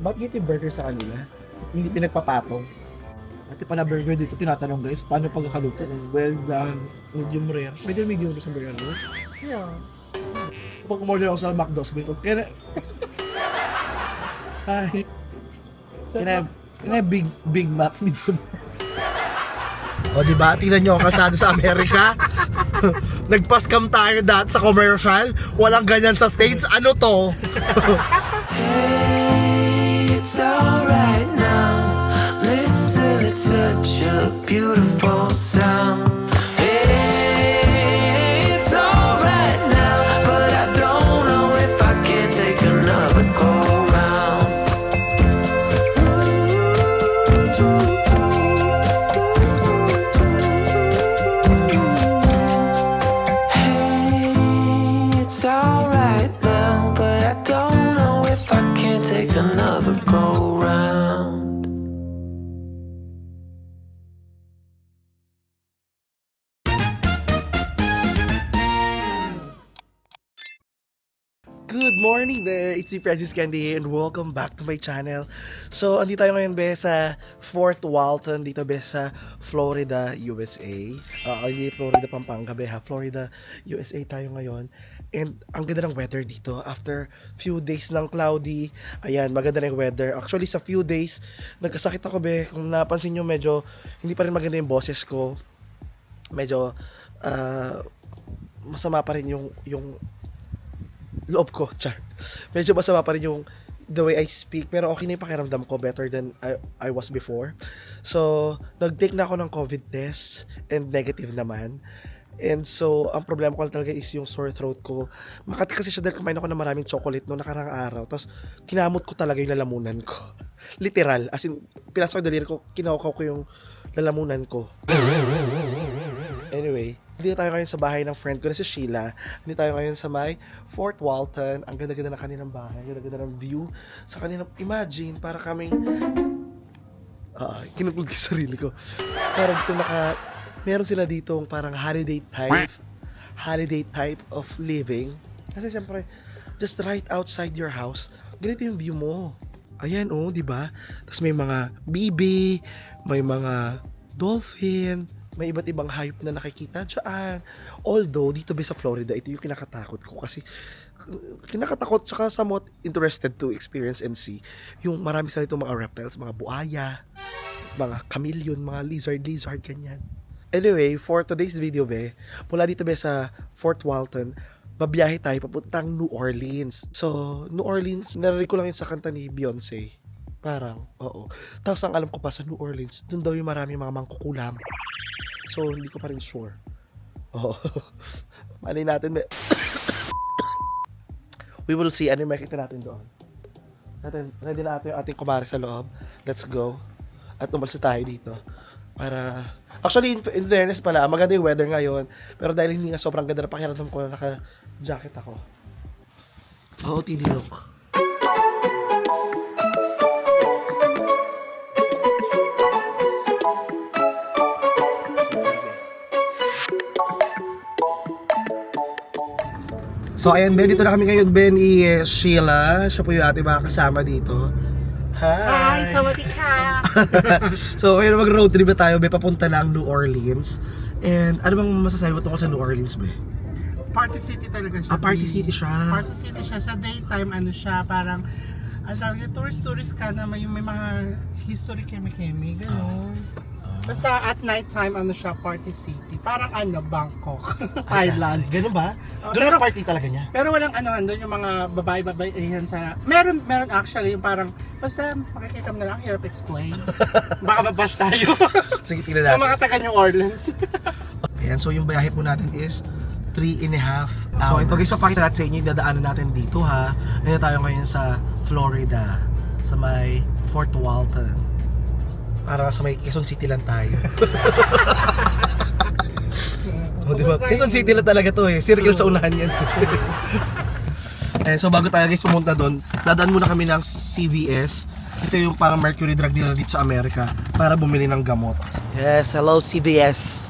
Ba't dito yung burger sa kanila? Hindi pinagpapatong. At yung pala burger dito, tinatanong guys, paano pagkakaluto? Well done, medium rare. Medyo medium rare sa burger, no? Yeah. Pag umorder ako sa McDo, sabi ko, can I big Mac medium? O diba, tingnan nyo ang kalsada sa Amerika. Nagpa-scam tayo dati sa commercial. Walang ganyan sa States. Ano to? Hey, it's alright now. Listen, it's such a beautiful sound. Hey, it's alright now, but I don't know if I can take another go round. Hey, it's alright now, but I don't know if I can take another go round. Good morning, be! It's si Francis Candy and welcome back to my channel. So, andito tayo ngayon, be, sa Fort Walton, dito, be, sa Florida, USA. Hindi Florida, Pampanga, be, ha? Florida, USA tayo ngayon. And ang ganda ng weather dito. After few days ng cloudy, ayan, maganda na yung weather. Actually, sa few days, nagkasakit ako, be. Kung napansin nyo, medyo hindi pa rin maganda yung boses ko. Medyo, masama pa rin yung loob ko, char. Medyo masama pa rin yung the way I speak, pero okay na yung pakiramdam ko, better than I was before. So, nag-take na ako ng COVID test and negative naman. And so, ang problema ko talaga is yung sore throat ko. Makati kasi siya dahil kumain ako ng maraming chocolate noong nakarang araw. Tapos, kinamot ko talaga yung lalamunan ko. Literal. As in, pinasok ko daliri ko, kinaukaw ko yung lalamunan ko. Anyway, dito tayo ngayon sa bahay ng friend ko na si Sheila. Dito tayo ngayon sa may Fort Walton. Ang ganda-ganda ng kanilang bahay. Ang ganda-ganda ng view. Sa kanilang, imagine, para kaming kinukulog ko sarili ko. Parang dito meron sila ditong parang holiday type of living. Kasi syempre, just right outside your house, ganito yung view mo. Ayan, oh, di ba? Tapos may mga bibi, may mga dolphin, may iba't ibang hayop na nakikita dyan. Although, dito ba sa Florida, ito yung kinakatakot ko kasi kinakatakot tsaka somewhat interested to experience and see yung marami sa itong mga reptiles, mga buaya, mga chameleon, mga lizard, ganyan. Anyway, for today's video, be, mula dito be sa Fort Walton, babiyahe tayo papuntang New Orleans. So, New Orleans, narinig ko lang yun sa kanta ni Beyonce. Parang, oo. Tapos ang alam ko pa sa New Orleans, dun daw yung marami mga mangkukulam. So, hindi ko pa rin sure. Oo. Malay natin, be. We will see. Ano yung makikita natin doon? Ready na natin yung ating kumare sa loob. Let's go. At umalis tayo dito. Para, actually, in fairness pala, maganda yung weather ngayon. Pero dahil hindi nga sobrang ganda na pakiramdam ko na naka-jacket ako. Oo, tinilok. So ayan, Ben, dito na kami ngayon, Ben, Sheila. Siya po yung ating mga kasama dito. Hi! Sawadee ka! So ngayon mag-road trip na tayo, Ben, papunta na ang New Orleans. And ano bang masasabi mo tungkol sa New Orleans, Ben? Party city talaga siya. Party city siya. Party city siya. Sa daytime, ano siya, parang, ang tawag yung tourist ka na may mga history keme-keme, gano'n. Basta at night time, ano siya, party city. Parang Bangkok, Thailand. Ganun ba? Oh, Ganun ang party talaga niya. Pero walang andun yung mga babae yan sa... Meron actually yung parang, basta makikita mo na lang, hirap explain. Baka mabash tayo. Sige, tingnan natin. Yung mga taga New Orleans. Ayan, so yung biyahe po natin is 3.5 hours. So ito guys, papakita natin sa inyo yung dadaanan natin dito, ha. Ngayon tayo ngayon sa Florida, sa may Fort Walton. Para sa may Quezon City lang tayo. O, diba? Quezon City lang talaga to, eh. Circle sa unahan yan. So bago tayo guys pumunta doon, dadaan muna kami ng CVS. Ito yung parang Mercury drug dealer dito sa Amerika para bumili ng gamot. Yes, hello CVS.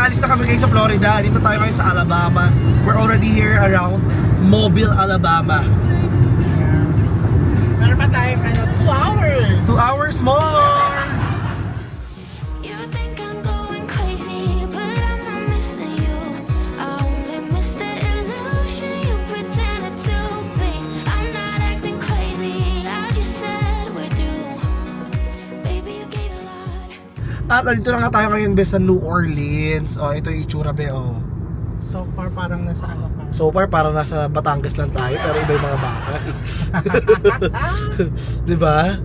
Aalis na kami kayo sa Florida. Dito tayo ngayon sa Alabama. We're already here around Mobile, Alabama. Meron pa tayong 2 hours. 2 hours more! You think I'm going crazy, but I'm not missing you. I only miss the illusion you pretended to be. I'm not acting crazy, I just said we're through. Baby, you gave a lot. At nandito na nga tayo ngayon be sa New Orleans. Oh, ito yung itsura be, oh. So far, parang nasa ano ka. So far, parang nasa Batangas lang tayo, pero iba yung mga bahay. Diba?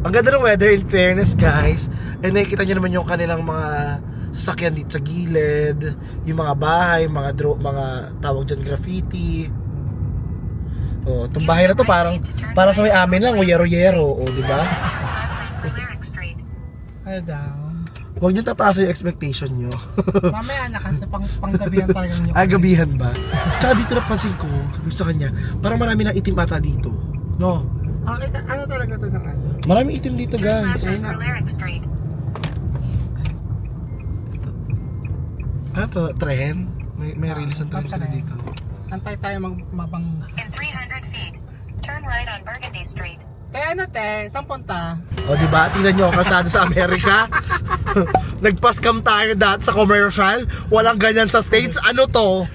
Ang ganda ng weather, in fairness, guys. And nakikita nyo naman yung kanilang mga sasakyan dito sa gilid, yung mga bahay, mga tawag dyan, graffiti. Oh, itong bahay na to parang sa may amin lang, o yero-yero, oh, diba? Ano daw? Huwag nyo tataas yung expectation nyo. Mamaya na kasi panggabihan talaga nyo. Ay, gabihan ba? Tsaka dito napansin ko, sa kanya, parang marami ng itim ata dito. No? Ano talaga to ng ano? Maraming itim dito, guys. Ano to? Tren? May release ng tren sila dito. Antay tayo mabang... In 300 feet, turn right on Burgundy Street. ano te? Saan punta? O, diba? Tingnan nyo, kalsada sa Amerika. Nagpaskam tayo dati sa commercial. Walang ganyan sa States. Ano to?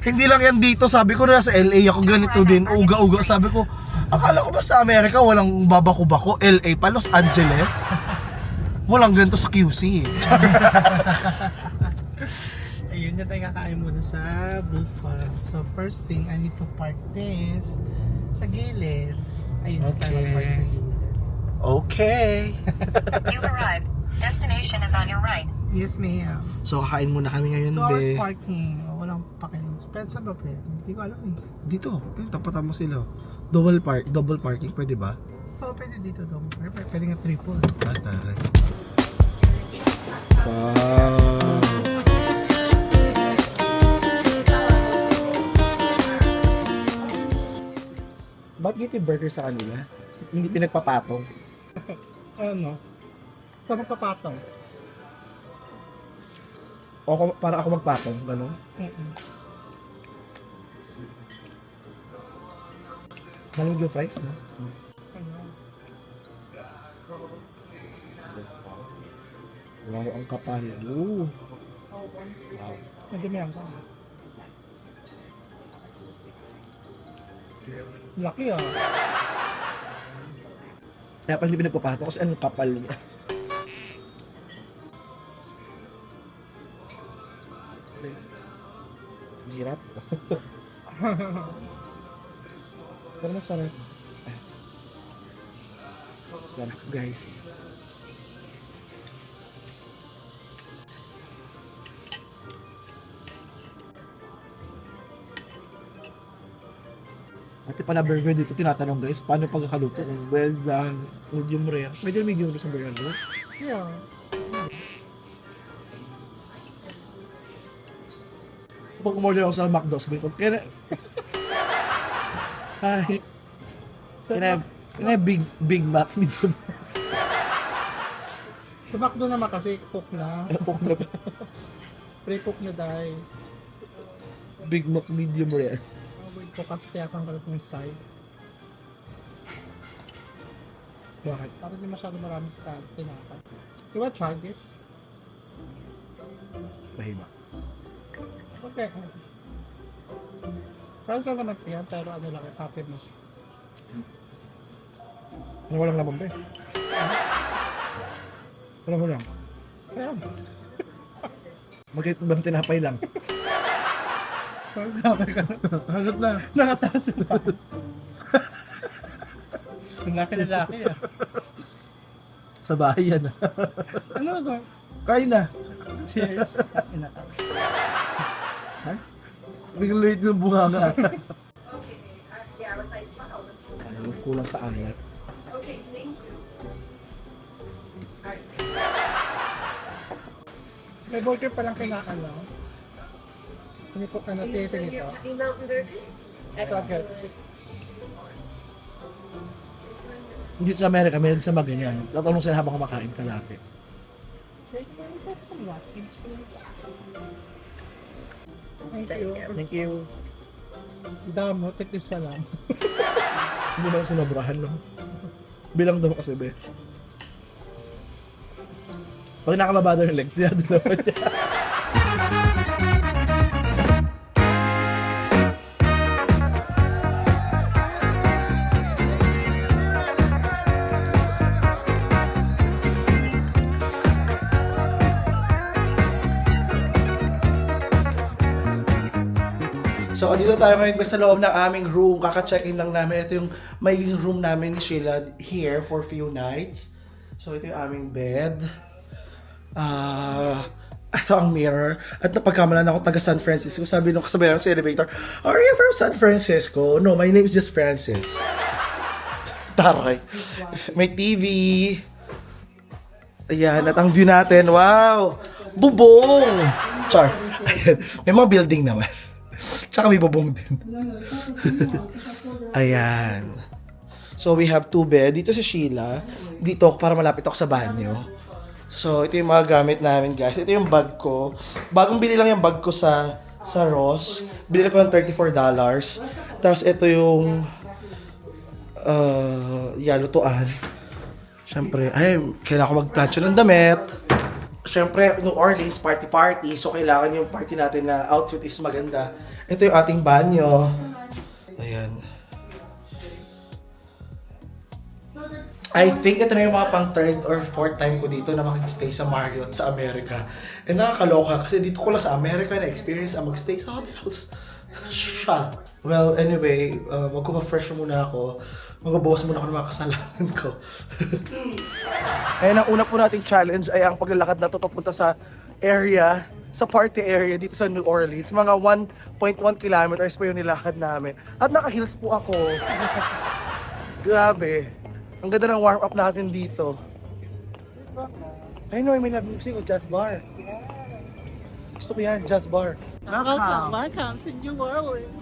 Hindi lang yan dito. Sabi ko na sa LA ako ganito din. Uga-uga. Sabi ko, akala ko ba sa Amerika walang babako-bako? LA pa, Los Angeles? Walang ganito sa QC. Ayun na tayo kakain muna sa Bull Farm. So first thing, I need to park this sa gilid. Ayun na tayo Okay. park sa gilid. Okay. You've arrived. Destination is on your right. Yes, ma'am. So, kakain muna kami ngayon, 2 hours be. parking. Walang pakinom. Pero saan ba pwede? Hindi ko alam eh. Dito, tapatan mo sila. Double parking, pwede ba? Oo, pwede dito daw. Pwede nga triple. Wow. Ba't dito yung burger sa kanila? Hindi pinagpapatong. Ano? Saan magpapatong? O para ako magpatong, gano'n? Malamig yung fries, no? Wow, ang kapal. Ooh. Wow. Nagamihan ka. Laki ah. Kaya pala hindi pinagpapatong kasi anong kapal niya. Ang hirap. Pero masarap. Sarap, guys. Ate pala burger dito, tinatanong guys, paano pagkakaluto? Well done, medium rare. Medium rare sa burger, no? Yeah. Pag umorder ako sa McDo, sabi ko, kaya Hi. Can I have Big Mac medium? Sa McDo naman kasi cook na. Cook na Pre-cook na dahil. Big Mac medium rare. Wait ko kasi kaya kang kalat ng side. Bakit? Para di masyado marami sa tinapay. You wanna try this? Mahiba. Okay. Parang saan naman yan, pero ano lang, happy mo. Ano walang laman ba eh? Ano lang? Kaya, Magkait bang tinapay lang? parang grabe ka na. Hagot na. Nakataas yung taas. Ang laki-laki ah. Sa bahay yan. Ano ba? Kain na. Cheers. Inataas. Ha? Biglang late yung bunga nga. Ayaw, kulang sa angat. May burger palang kinakalaw. Hindi po ka na-taste nito. Ito agad. Dito sa Amerika, meron sa maganyan. Tatanong sila habang kumakain kalapit. Thank you. Damo, tikis na lang. Hindi ba sinabrahan, no? Bilang daw kasi, be. Pag nakababa daw yung legs, yan naman niya. So, dito tayo ngayon sa loob ng aming room. Kaka-check-in lang namin. Ito yung magiging room namin ni Sheila here for few nights. So, ito yung aming bed. Ito ang mirror. At napagkamalan ako taga San Francisco. Sabi nung kasabay lang sa elevator, "Are you from San Francisco?" No, my name is just Francis. Taray. May TV. Ayan, at ang view natin, wow! Bubong! Char. Ayan. May mga building naman. Tsaka may bubong din. Ayan. So, we have 2 bed. Dito si Sheila. Dito ako para malapit ako sa banyo. So, ito yung mga gamit namin, guys. Ito yung bag ko. Bagong bili lang yung bag ko sa Ross. Bili ko ng $34. Tapos, ito yung lutuan. Siyempre, kailangan ko mag-plancho ng damit. Siyempre, New Orleans, party. So, kailangan yung party natin na outfit is maganda. Ito yung ating banyo. Ayan. I think ito na yung mga pang 3rd or 4th time ko dito na makikistay sa Marriott sa Amerika. And nakakaloka kasi dito ko lang sa Amerika na-experience ang magstay sa hotels. Siya. Well, anyway, magkupa-fresh muna ako. Magbabawas muna ako ng mga kasalanan ko. Ayan, ang una po nating challenge ay ang paglalakad na ito papunta sa area, sa party area dito sa New Orleans. Mga 1.1 kilometers po yung nilakad namin. At naka-heels po ako. Grabe. Ang ganda ng warm-up natin dito. Ayun no, may music o jazz bar. Gusto ko yan, jazz bar. Welcome to New Orleans.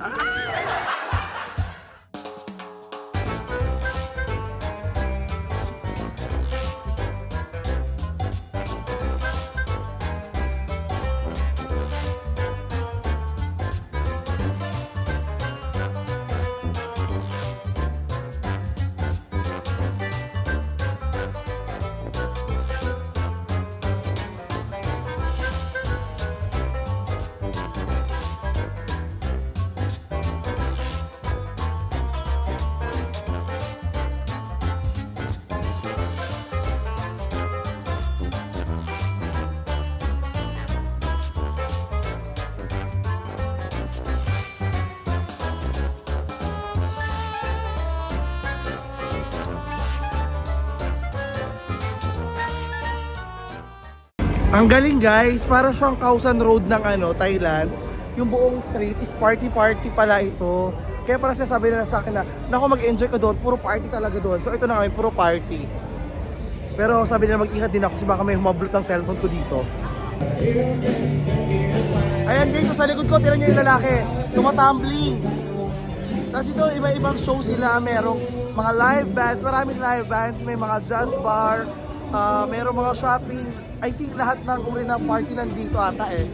Ang galing guys, para siyang Khao-San Road ng Thailand. Yung buong street is party pala ito. Kaya para sasabi nila sa akin na, naku mag-enjoy ka doon, puro party talaga doon. So ito na kami, puro party. Pero sabi nila mag-ingat din ako kasi baka may humablot ng cellphone ko dito. Ayan guys, so sa likod ko, tira niyo yung lalaki. Tumatumbling. Tapos ito, iba-ibang show sila. Merong mga live bands, maraming live bands. May mga jazz bar, merong mga shopping. I think lahat ng uri ng party nandito ata eh.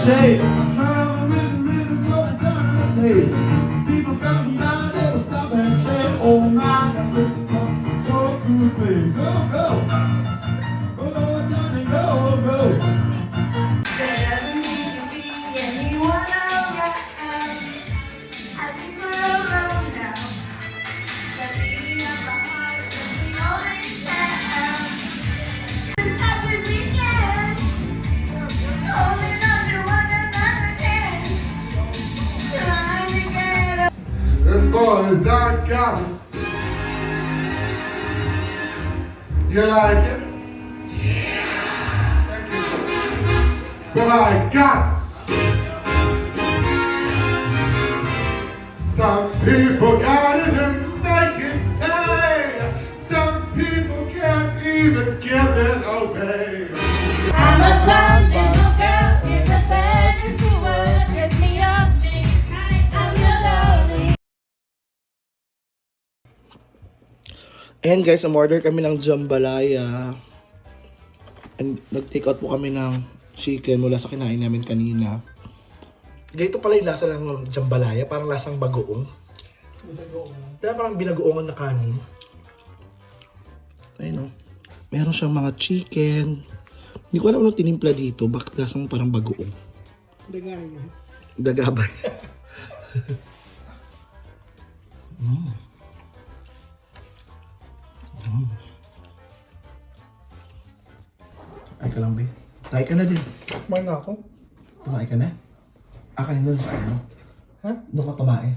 Say, I'm really going down. Hey, people come by, they will stop and say, "Oh my, go through me, go, go, Johnny, go." There doesn't need to be anyone around. I think we're alone now. The beating of the heart is the only sound. It's not the weekend. Holding on to one another again. Trying to get up. Them boys are coming. You like it? Yeah. Thank you. but I got. Some people got it and make it pay. Some people can't even give it away. I'm a blonde little girl in a fantasy world. Dress me up, I'm your darling. Ayan guys, umorder kami ng jambalaya. And nag-take out po kami ng chicken mula sa kinain namin kanina. Ganito pala yung lasa ng jambalaya, parang lasang bagoong. Kaya parang binagoongan na kanin. Ayun o. Meron siyang mga chicken. Hindi ko alam anong tinimpla dito. Bakit lasang parang bagoong? Daga ba? Ay ka lang, be. Tayo ka na din. Kumain na ako. Tumae ka na? Akin doon sa ano? Ha? Doon ka tumae.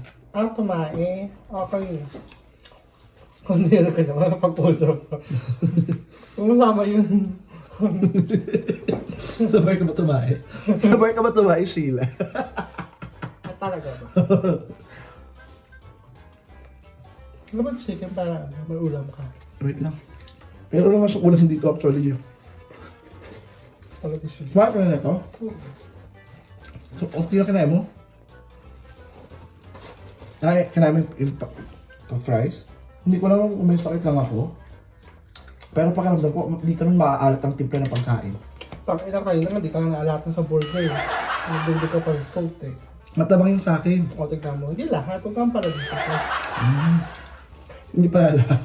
Tumae. Okay. Kung hindi na kayo makapag-usap pa. Kung masama yun. Sabay ka ba tumae? Sabay ka ba tumae, Sheila? Talaga ba? Ano ba chicken para may ulam ka? Wait lang. Meron naman sa ulam dito actually. Talaga siya. Kumain ka na ito? So, okay na kinain mo? Ay, kinain mo yung fries? Hindi ko lang kung may sakit lang ako. Pero pakiramdam ko, dito nung maaalat ang timpla ng pagkain. Pag-ina kayo naman, di ka naalatan sa burger. Hindi ka pa salt eh. Matabang yung sa akin. O, tignan mo. Hindi lahat. Huwag kang pala dito. Hindi pala lahat.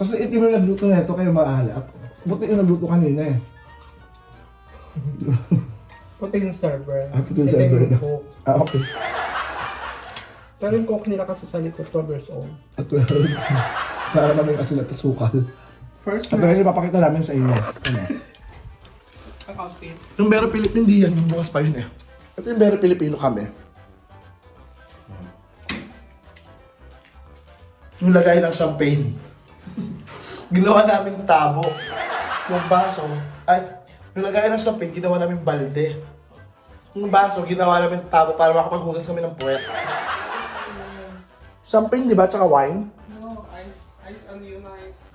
Kasi ito yung nagluto na ito kayo maalat. Buti yung nagluto kanina eh. Puti yung server. Puti yung Ito server. yung cook. Okay. Pero yung cook nila kasi sa lito 12 years old. At 12. Para namin kasi natasukal. First At kasi papakita namin sa inyo. Ano? ang outfit. Yung Bero Pilipino, hindi yan. Yung bukas pa yun eh. Ito yung Bero Pilipino kami. Yung lagay ng champagne. Ginawa namin tabo. Yung baso, ay, yung lagay ng champagne, ginawa namin balde. Yung baso, ginawa namin tabo para makapaghugas kami ng puwet. Champagne, di ba? Tsaka wine. No, ice ano yun, ice.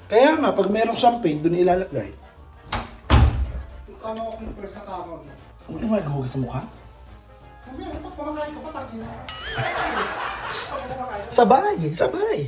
Kaya nga, pag merong champagne, doon ilalagay. Kama ko kung sa kama mo. Huwag mo maghugas sa mukha. Pag kumakain ka pa, tagin na. Sabay! Sabay!